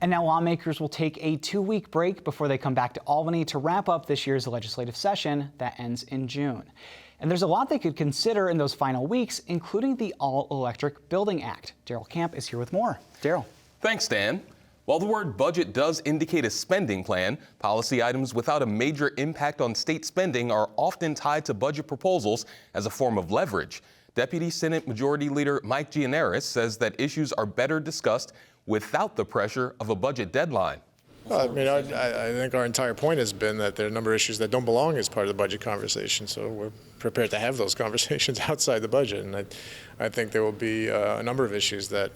And now lawmakers will take a 2-week break before they come back to Albany to wrap up this year's legislative session that ends in June. And there's a lot they could consider in those final weeks, including the All-Electric Building Act. Daryl Camp is here with more. Daryl. Thanks, Dan. While the word budget does indicate a spending plan, policy items without a major impact on state spending are often tied to budget proposals as a form of leverage. Deputy Senate Majority Leader Mike Gianaris says that issues are better discussed without the pressure of a budget deadline. Well, I think our entire point has been that there are a number of issues that don't belong as part of the budget conversation, so we're prepared to have those conversations outside the budget. And I think there will be a number of issues that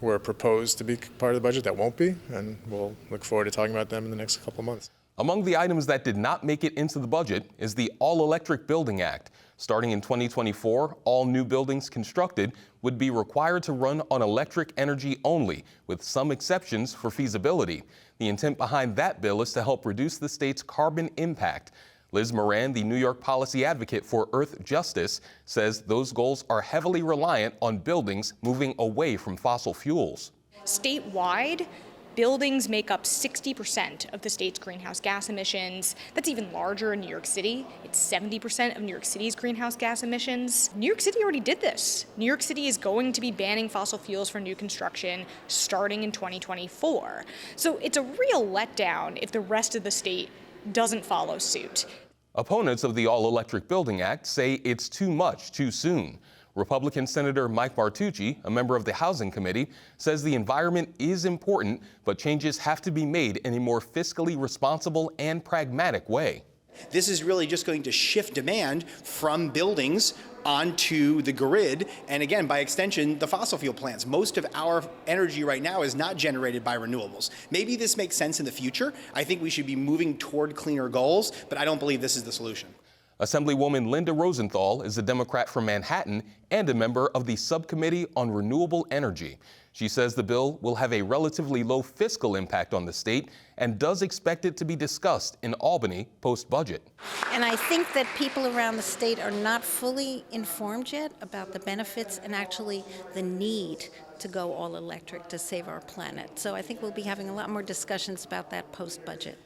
were proposed to be part of the budget that won't be, and we'll look forward to talking about them in the next couple of months. Among the items that did not make it into the budget is the All-Electric Building Act. Starting in 2024, all new buildings constructed would be required to run on electric energy only, with some exceptions for feasibility. The intent behind that bill is to help reduce the state's carbon impact. Liz Moran, the New York policy advocate for Earth Justice, says those goals are heavily reliant on buildings moving away from fossil fuels. Statewide, buildings make up 60% of the state's greenhouse gas emissions. That's even larger in New York City. It's 70% of New York City's greenhouse gas emissions. New York City already did this. New York City is going to be banning fossil fuels for new construction starting in 2024. So it's a real letdown if the rest of the state doesn't follow suit. Opponents of the All-Electric Building Act say it's too much too soon. Republican Senator Mike Martucci, a member of the Housing Committee, says the environment is important, but changes have to be made in a more fiscally responsible and pragmatic way. This is really just going to shift demand from buildings onto the grid, and again, by extension, the fossil fuel plants. Most of our energy right now is not generated by renewables. Maybe this makes sense in the future. I think we should be moving toward cleaner goals, but I don't believe this is the solution. Assemblywoman Linda Rosenthal is a Democrat from Manhattan and a member of the Subcommittee on Renewable Energy. She says the bill will have a relatively low fiscal impact on the state and does expect it to be discussed in Albany post-budget. And I think that people around the state are not fully informed yet about the benefits and actually the need to go all electric to save our planet. So I think we'll be having a lot more discussions about that post-budget.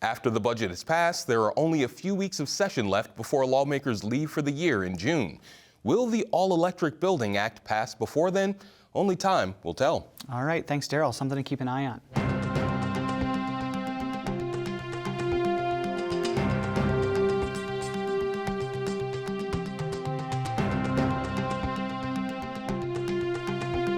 After the budget is passed, there are only a few weeks of session left before lawmakers leave for the year in June. Will the All-Electric Building Act pass before then? Only time will tell. All right, thanks, Daryl. Something to keep an eye on.